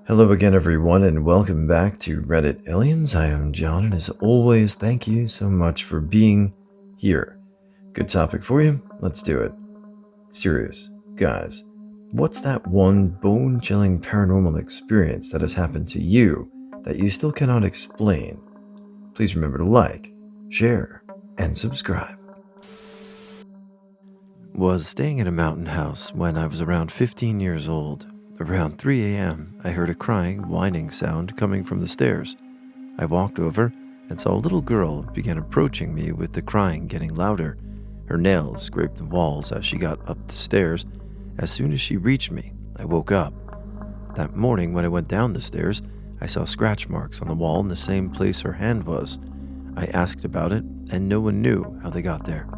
Hello again, everyone, and welcome back to Reddit Aliens. I am John, and as always, thank you so much for being here. Good topic for you. Let's do it. Serious, guys, what's that one bone chilling paranormal experience that has happened to you that you still cannot explain? Please remember to like, share, and subscribe. Was staying in a mountain house when I was around 15 years old. Around 3 a.m., I heard a crying, whining sound coming from the stairs. I walked over and saw a little girl begin approaching me with the crying getting louder. Her nails scraped the walls as she got up the stairs. As soon as she reached me, I woke up. That morning when I went down the stairs, I saw scratch marks on the wall in the same place her hand was. I asked about it, and no one knew how they got there.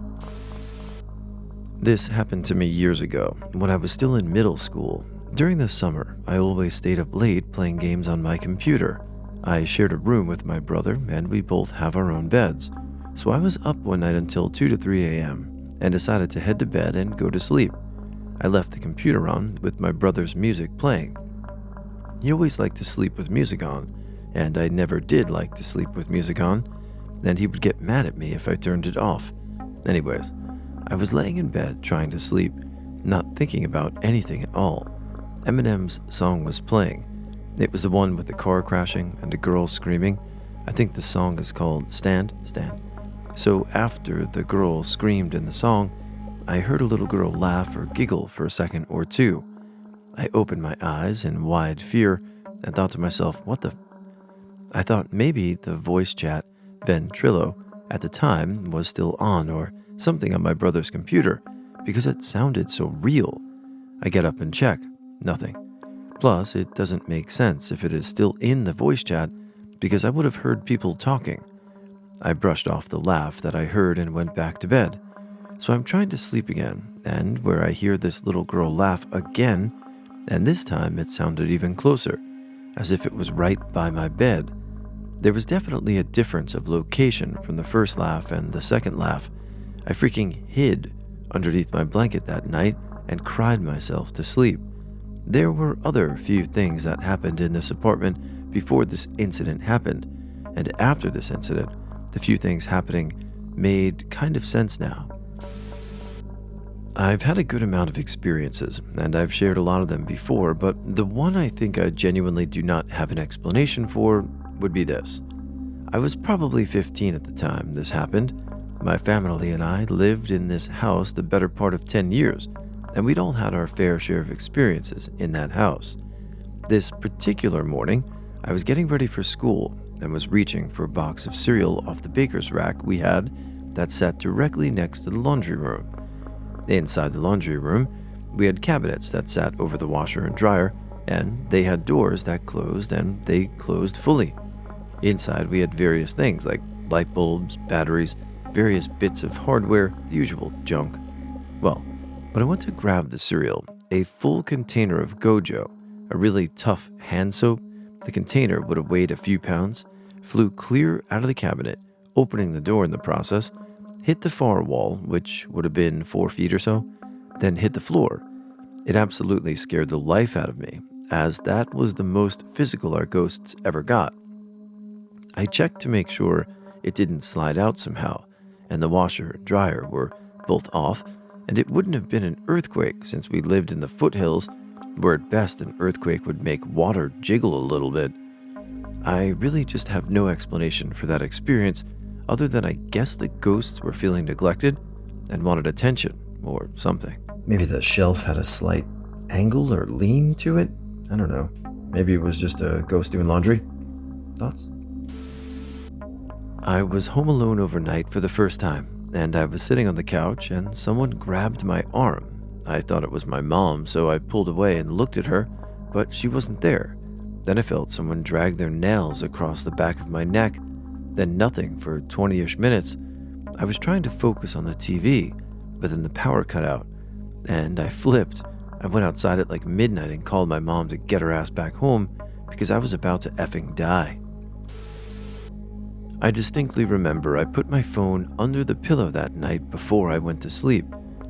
This happened to me years ago, when I was still in middle school. During the summer, I always stayed up late playing games on my computer. I shared a room with my brother, and we both have our own beds. So I was up one night until 2 to 3 a.m. and decided to head to bed and go to sleep. I left the computer on with my brother's music playing. He always liked to sleep with music on, and I never did like to sleep with music on, and he would get mad at me if I turned it off. Anyways, I was laying in bed trying to sleep, not thinking about anything at all. Eminem's song was playing. It was the one with the car crashing and a girl screaming. I think the song is called Stand, Stand. So after the girl screamed in the song, I heard a little girl laugh or giggle for a second or two. I opened my eyes in wide fear and thought to myself, what the? I thought maybe the voice chat, Ventrilo, at the time was still on or something on my brother's computer because it sounded so real. I get up and check. Nothing. Plus, it doesn't make sense if it is still in the voice chat because I would have heard people talking. I brushed off the laugh that I heard and went back to bed. So I'm trying to sleep again, and where I hear this little girl laugh again, and this time it sounded even closer, as if it was right by my bed. There was definitely a difference of location from the first laugh and the second laugh. I freaking hid underneath my blanket that night and cried myself to sleep. There were other few things that happened in this apartment before this incident happened, and after this incident, the few things happening made kind of sense now. I've had a good amount of experiences, and I've shared a lot of them before, but the one I think I genuinely do not have an explanation for would be this. I was probably 15 at the time this happened. My family and I lived in this house the better part of 10 years, and we'd all had our fair share of experiences in that house. This particular morning, I was getting ready for school and was reaching for a box of cereal off the baker's rack we had that sat directly next to the laundry room. Inside the laundry room, we had cabinets that sat over the washer and dryer, and they had doors that closed and they closed fully. Inside, we had various things like light bulbs, batteries, various bits of hardware, the usual junk. Well, when I went to grab the cereal, a full container of Gojo, a really tough hand soap, the container would have weighed a few pounds, flew clear out of the cabinet, opening the door in the process, hit the far wall, which would have been 4 feet or so, then hit the floor. It absolutely scared the life out of me, as that was the most physical our ghosts ever got. I checked to make sure it didn't slide out somehow, and the washer and dryer were both off, and it wouldn't have been an earthquake since we lived in the foothills, where at best an earthquake would make water jiggle a little bit. I really just have no explanation for that experience other than I guess the ghosts were feeling neglected and wanted attention or something. Maybe the shelf had a slight angle or lean to it? I don't know. Maybe it was just a ghost doing laundry? Thoughts? I was home alone overnight for the first time, and I was sitting on the couch and someone grabbed my arm. I thought it was my mom, so I pulled away and looked at her, but she wasn't there. Then I felt someone drag their nails across the back of my neck, then nothing for 20-ish minutes. I was trying to focus on the TV, but then the power cut out, and I flipped. I went outside at like midnight and called my mom to get her ass back home because I was about to effing die. I distinctly remember I put my phone under the pillow that night before I went to sleep,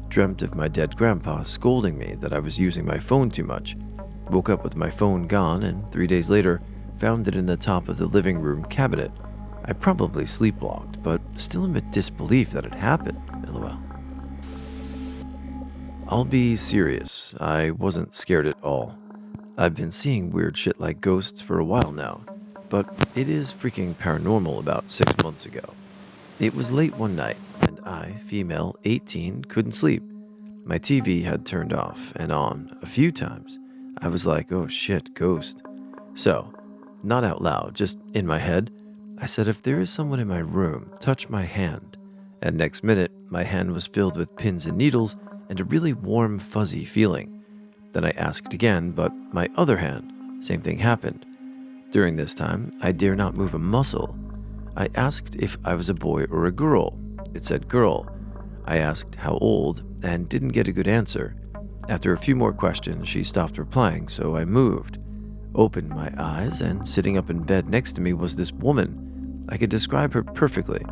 dreamt of my dead grandpa scolding me that I was using my phone too much. Woke up with my phone gone, and 3 days later, found it in the top of the living room cabinet. I probably sleepwalked, but still am in disbelief that it happened. LOL. I'll be serious, I wasn't scared at all. I've been seeing weird shit like ghosts for a while now, but it is freaking paranormal about 6 months ago. It was late one night, and I, female 18, couldn't sleep. My TV had turned off and on a few times. I was like, oh shit, ghost. So, not out loud, just in my head, I said, if there is someone in my room, touch my hand. And next minute, my hand was filled with pins and needles and a really warm, fuzzy feeling. Then I asked again, but my other hand, same thing happened. During this time, I dare not move a muscle. I asked if I was a boy or a girl. It said girl. I asked how old and didn't get a good answer. After a few more questions, she stopped replying, so I moved. Opened my eyes, and sitting up in bed next to me was this woman. I could describe her perfectly.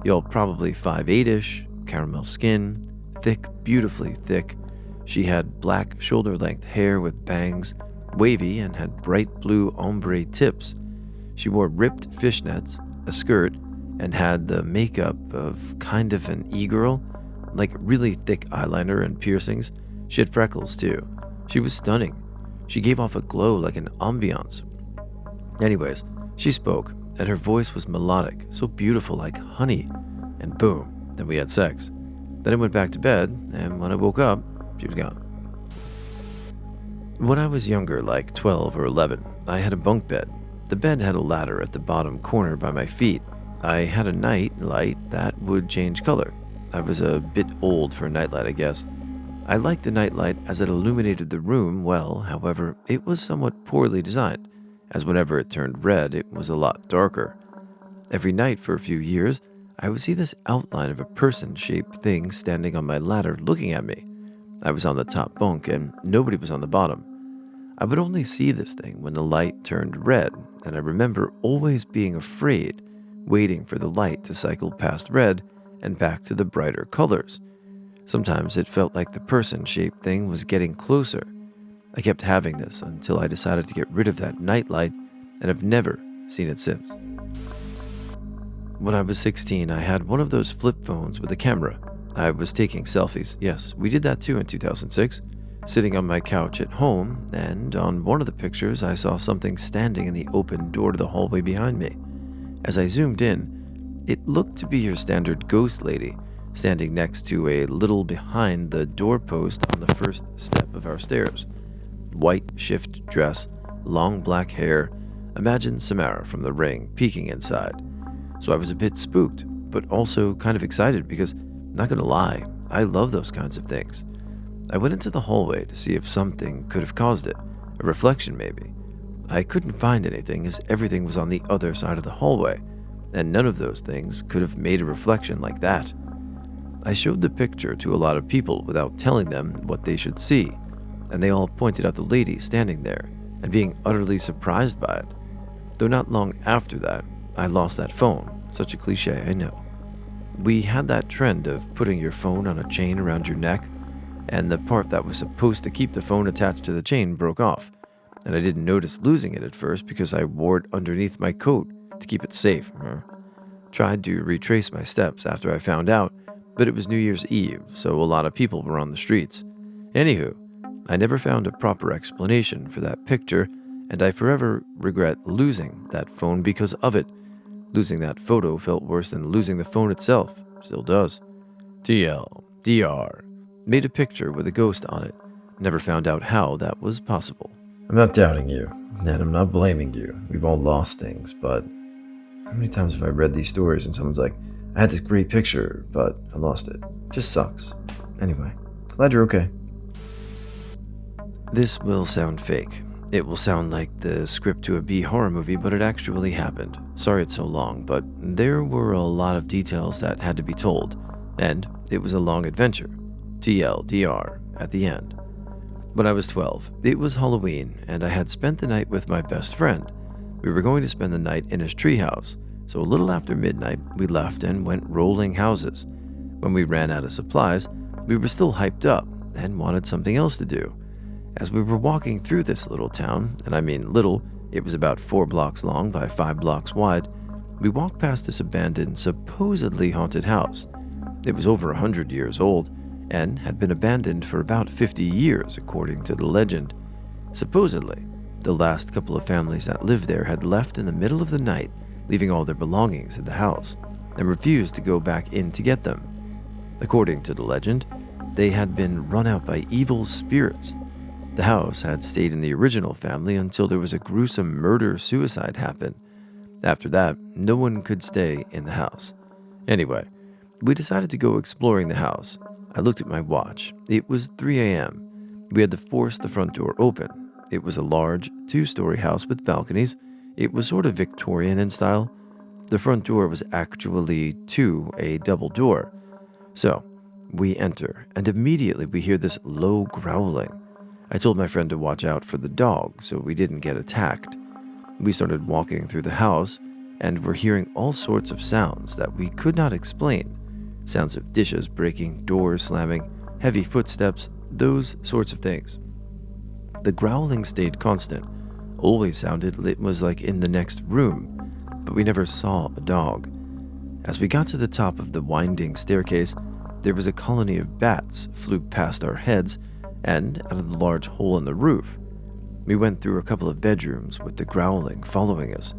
Y'all probably 5'8"-ish, caramel skin, thick, beautifully thick. She had black shoulder-length hair with bangs, wavy, and had bright blue ombre tips. She wore ripped fishnets, a skirt, and had the makeup of kind of an e-girl, like really thick eyeliner and piercings. She had freckles too. She was stunning. She gave off a glow like an ambiance. Anyways, she spoke, and her voice was melodic, so beautiful like honey. And boom, then we had sex. Then I went back to bed, and when I woke up, she was gone. When I was younger, like 12 or 11, I had a bunk bed. The bed had a ladder at the bottom corner by my feet. I had a night light that would change color. I was a bit old for a nightlight, I guess. I liked the nightlight as it illuminated the room well, however, it was somewhat poorly designed, as whenever it turned red, it was a lot darker. Every night for a few years, I would see this outline of a person-shaped thing standing on my ladder looking at me. I was on the top bunk and nobody was on the bottom. I would only see this thing when the light turned red, and I remember always being afraid, waiting for the light to cycle past red and back to the brighter colors. Sometimes it felt like the person-shaped thing was getting closer. I kept having this until I decided to get rid of that nightlight, and have never seen it since. When I was 16, I had one of those flip phones with a camera. I was taking selfies. Yes, we did that too in 2006. Sitting on my couch at home, and on one of the pictures I saw something standing in the open door to the hallway behind me. As I zoomed in, it looked to be your standard ghost lady, standing next to a little behind the doorpost on the first step of our stairs. White shift dress, long black hair. Imagine Samara from The Ring peeking inside. So I was a bit spooked, but also kind of excited because, not gonna lie, I love those kinds of things. I went into the hallway to see if something could have caused it, a reflection maybe. I couldn't find anything as everything was on the other side of the hallway, and none of those things could have made a reflection like that. I showed the picture to a lot of people without telling them what they should see, and they all pointed out the lady standing there and being utterly surprised by it. Though not long after that, I lost that phone. Such a cliche, I know. We had that trend of putting your phone on a chain around your neck, and the part that was supposed to keep the phone attached to the chain broke off, and I didn't notice losing it at first because I wore it underneath my coat to keep it safe. Tried to retrace my steps after I found out, but it was New Year's Eve, so a lot of people were on the streets. Anywho, I never found a proper explanation for that picture, and I forever regret losing that phone because of it. Losing that photo felt worse than losing the phone itself. Still does. TL, DR. Made a picture with a ghost on it. Never found out how that was possible. I'm not doubting you, and I'm not blaming you. We've all lost things, but how many times have I read these stories and someone's like, I had this great picture, but I lost it. Just sucks. Anyway, glad you're okay. This will sound fake. It will sound like the script to a B horror movie, but it actually happened. Sorry it's so long, but there were a lot of details that had to be told, and it was a long adventure. TLDR at the end. When I was 12, it was Halloween, and I had spent the night with my best friend. We were going to spend the night in his treehouse, so a little after midnight, we left and went rolling houses. When we ran out of supplies, we were still hyped up and wanted something else to do. As we were walking through this little town, and I mean little, it was about 4 blocks long by 5 blocks wide, we walked past this abandoned, supposedly haunted house. It was over 100 years old and had been abandoned for about 50 years, according to the legend. Supposedly, the last couple of families that lived there had left in the middle of the night, leaving all their belongings in the house, and refused to go back in to get them. According to the legend, they had been run out by evil spirits. The house had stayed in the original family until there was a gruesome murder-suicide happen. After that, no one could stay in the house. Anyway, we decided to go exploring the house. I looked at my watch. It was 3 a.m. We had to force the front door open. It was a large, 2-story house with balconies. It was sort of Victorian in style. The front door was actually a double door. So, we enter, and immediately we hear this low growling. I told my friend to watch out for the dog so we didn't get attacked. We started walking through the house, and were hearing all sorts of sounds that we could not explain. Sounds of dishes breaking, doors slamming, heavy footsteps, those sorts of things. The growling stayed constant, always sounded it was like in the next room, but we never saw a dog. As we got to the top of the winding staircase, there was a colony of bats flew past our heads and out of the large hole in the roof. We went through a couple of bedrooms with the growling following us.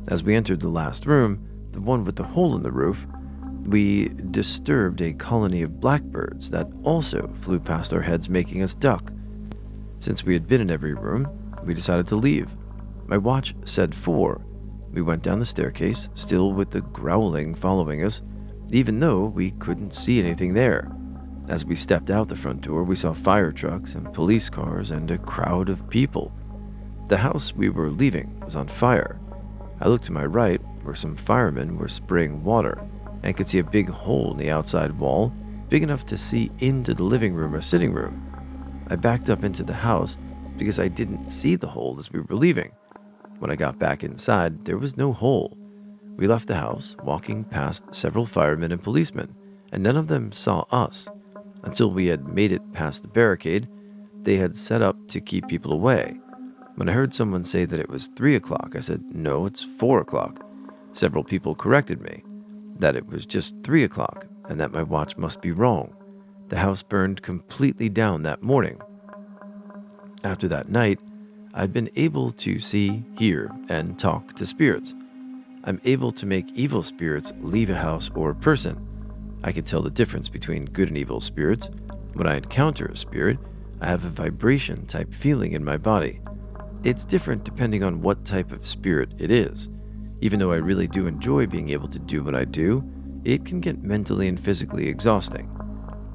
As we entered the last room, the one with the hole in the roof, we disturbed a colony of blackbirds that also flew past our heads, making us duck. Since we had been in every room, we decided to leave. My watch said 4. We went down the staircase, still with the growling following us, even though we couldn't see anything there. As we stepped out the front door, we saw fire trucks and police cars and a crowd of people. The house we were leaving was on fire. I looked to my right, where some firemen were spraying water, and could see a big hole in the outside wall, big enough to see into the living room or sitting room. I backed up into the house because I didn't see the hole as we were leaving. When I got back inside, there was no hole. We left the house, walking past several firemen and policemen, and none of them saw us. Until we had made it past the barricade they had set up to keep people away. When I heard someone say that it was 3 o'clock, I said, no, it's 4 o'clock. Several people corrected me, that it was just 3 o'clock, and that my watch must be wrong. The house burned completely down that morning. After that night, I've been able to see, hear, and talk to spirits. I'm able to make evil spirits leave a house or a person. I can tell the difference between good and evil spirits. When I encounter a spirit, I have a vibration type feeling in my body. It's different depending on what type of spirit it is. Even though I really do enjoy being able to do what I do, it can get mentally and physically exhausting.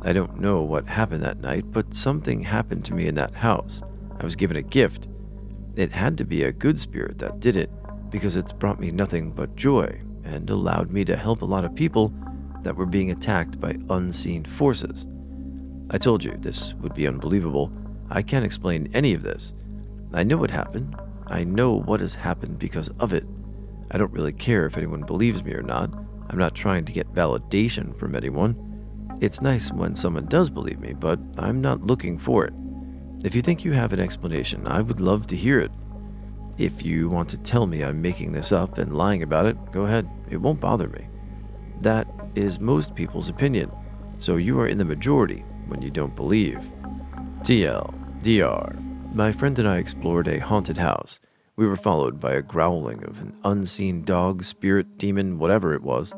I don't know what happened that night, but something happened to me in that house. I was given a gift. It had to be a good spirit that did it, because it's brought me nothing but joy and allowed me to help a lot of people that were being attacked by unseen forces. I told you this would be unbelievable. I can't explain any of this. I know what happened. I know what has happened because of it. I don't really care if anyone believes me or not. I'm not trying to get validation from anyone. It's nice when someone does believe me, but I'm not looking for it. If you think you have an explanation, I would love to hear it. If you want to tell me I'm making this up and lying about it, go ahead. It won't bother me. That is most people's opinion, so you are in the majority when you don't believe. TLDR. My friend and I explored a haunted house. We were followed by a growling of an unseen dog, spirit, demon, whatever it was.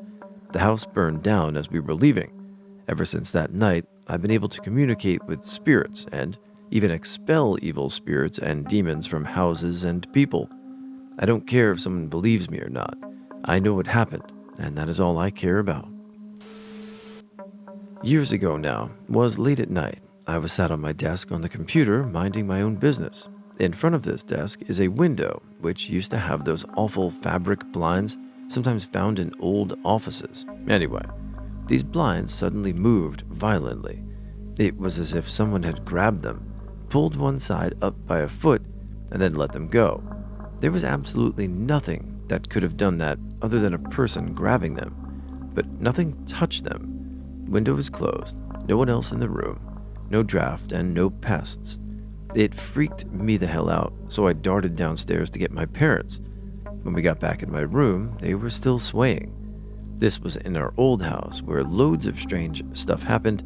The house burned down as we were leaving. Ever since that night, I've been able to communicate with spirits and even expel evil spirits and demons from houses and people. I don't care if someone believes me or not. I know what happened, and that is all I care about. Years ago now, was late at night. I was sat on my desk on the computer, minding my own business. In front of this desk is a window, which used to have those awful fabric blinds sometimes found in old offices. Anyway, these blinds suddenly moved violently. It was as if someone had grabbed them, pulled one side up by a foot, and then let them go. There was absolutely nothing that could have done that other than a person grabbing them, but nothing touched them. Window was closed, no one else in the room, no draft and no pests. It freaked me the hell out, so I darted downstairs to get my parents. When we got back in my room, they were still swaying. This was in our old house where loads of strange stuff happened,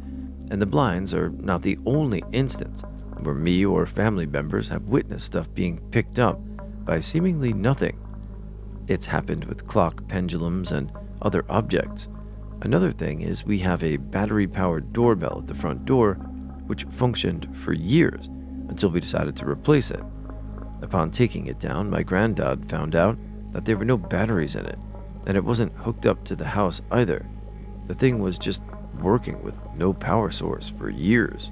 and the blinds are not the only instance where me or family members have witnessed stuff being picked up by seemingly nothing. It's happened with clock pendulums and other objects. Another thing is we have a battery-powered doorbell at the front door, which functioned for years until we decided to replace it. Upon taking it down, my granddad found out that there were no batteries in it, and it wasn't hooked up to the house either. The thing was just working with no power source for years.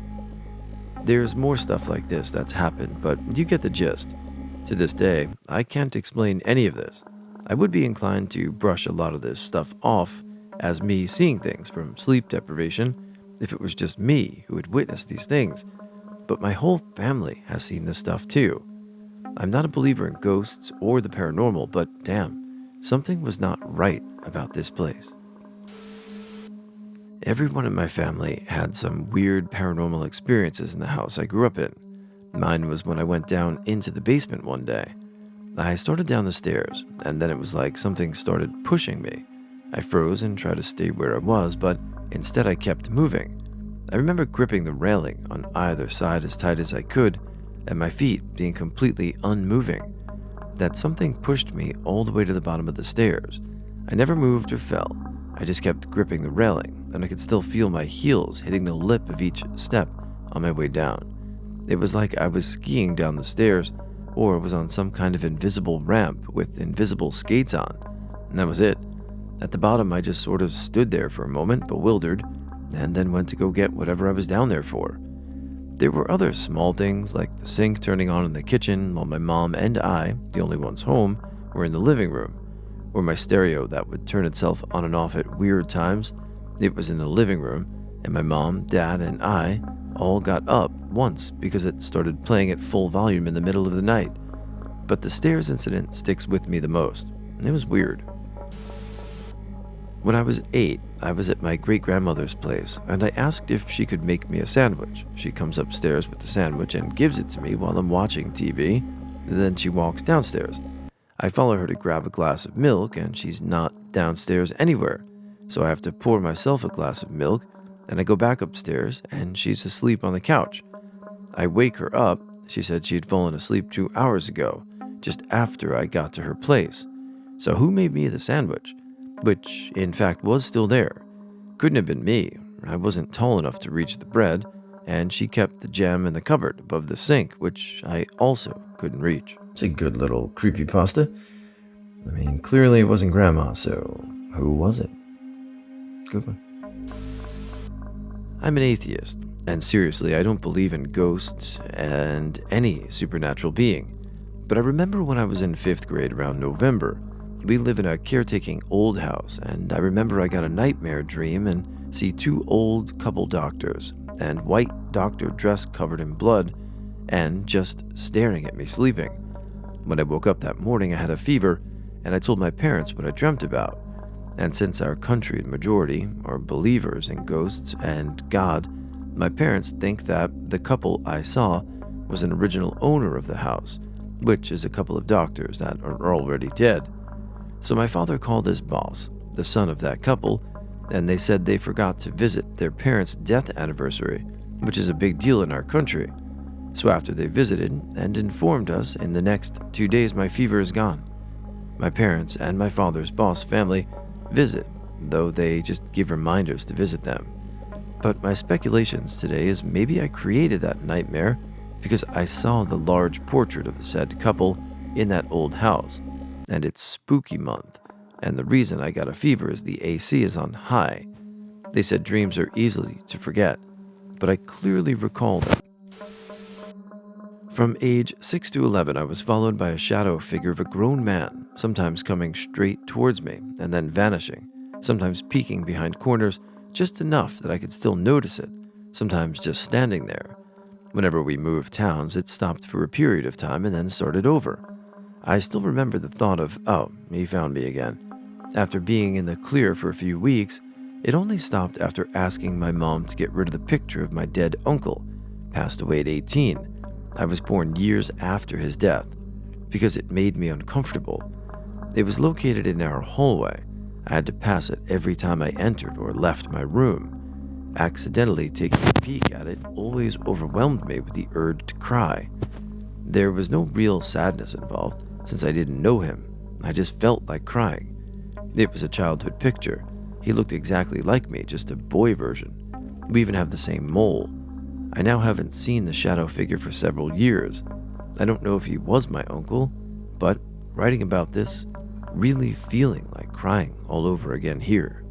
There's more stuff like this that's happened, but you get the gist. To this day, I can't explain any of this. I would be inclined to brush a lot of this stuff off as me seeing things from sleep deprivation if it was just me who had witnessed these things, but my whole family has seen this stuff too. I'm not a believer in ghosts or the paranormal, but damn, something was not right about this place. Everyone in my family had some weird paranormal experiences in the house I grew up in. Mine was when I went down into the basement one day. I started down the stairs, and then it was like something started pushing me. I froze and tried to stay where I was, but instead I kept moving. I remember gripping the railing on either side as tight as I could, and my feet being completely unmoving. That something pushed me all the way to the bottom of the stairs. I never moved or fell. I just kept gripping the railing, and I could still feel my heels hitting the lip of each step on my way down. It was like I was skiing down the stairs, or was on some kind of invisible ramp with invisible skates on, and that was it. At the bottom, I just sort of stood there for a moment, bewildered, and then went to go get whatever I was down there for. There were other small things, like the sink turning on in the kitchen while my mom and I, the only ones home, were in the living room, or my stereo that would turn itself on and off at weird times. It was in the living room, and my mom, dad, and I all got up once because it started playing at full volume in the middle of the night. But the stairs incident sticks with me the most. It was weird. When I was 8, I was at my great-grandmother's place, and I asked if she could make me a sandwich. She comes upstairs with the sandwich and gives it to me while I'm watching TV, and then she walks downstairs. I follow her to grab a glass of milk, and she's not downstairs anywhere, so I have to pour myself a glass of milk, and I go back upstairs, and she's asleep on the couch. I wake her up. She said she had fallen asleep 2 hours ago, just after I got to her place. So who made me the sandwich? Which, in fact, was still there. Couldn't have been me. I wasn't tall enough to reach the bread, and she kept the jam in the cupboard above the sink, which I also couldn't reach. It's a good little creepypasta. I mean, clearly it wasn't Grandma, so who was it? Good one. I'm an atheist, and seriously, I don't believe in ghosts and any supernatural being. But I remember when I was in 5th grade around November, we live in a caretaking old house, and I remember I got a nightmare dream and see 2 old couple doctors, and white doctor dress covered in blood, and just staring at me sleeping. When I woke up that morning, I had a fever, and I told my parents what I dreamt about. And since our country majority are believers in ghosts and God, my parents think that the couple I saw was an original owner of the house, which is a couple of doctors that are already dead. So my father called his boss, the son of that couple, and they said they forgot to visit their parents' death anniversary, which is a big deal in our country. So after they visited and informed us in the next 2 days my fever is gone. My parents and my father's boss family visit, though they just give reminders to visit them. But my speculations today is maybe I created that nightmare because I saw the large portrait of the said couple in that old house, and it's spooky month, and the reason I got a fever is the AC is on high. They said dreams are easily to forget, but I clearly recall them. From age 6 to 11, I was followed by a shadow figure of a grown man, sometimes coming straight towards me and then vanishing, sometimes peeking behind corners just enough that I could still notice it, sometimes just standing there. Whenever we moved towns, it stopped for a period of time and then started over. I still remember the thought of, oh, he found me again. After being in the clear for a few weeks, it only stopped after asking my mom to get rid of the picture of my dead uncle, passed away at 18, I was born years after his death because it made me uncomfortable. It was located in our hallway. I had to pass it every time I entered or left my room. Accidentally taking a peek at it always overwhelmed me with the urge to cry. There was no real sadness involved since I didn't know him. I just felt like crying. It was a childhood picture. He looked exactly like me, just a boy version. We even have the same mole. I now haven't seen the shadow figure for several years. I don't know if he was my uncle, but writing about this, really feeling like crying all over again here.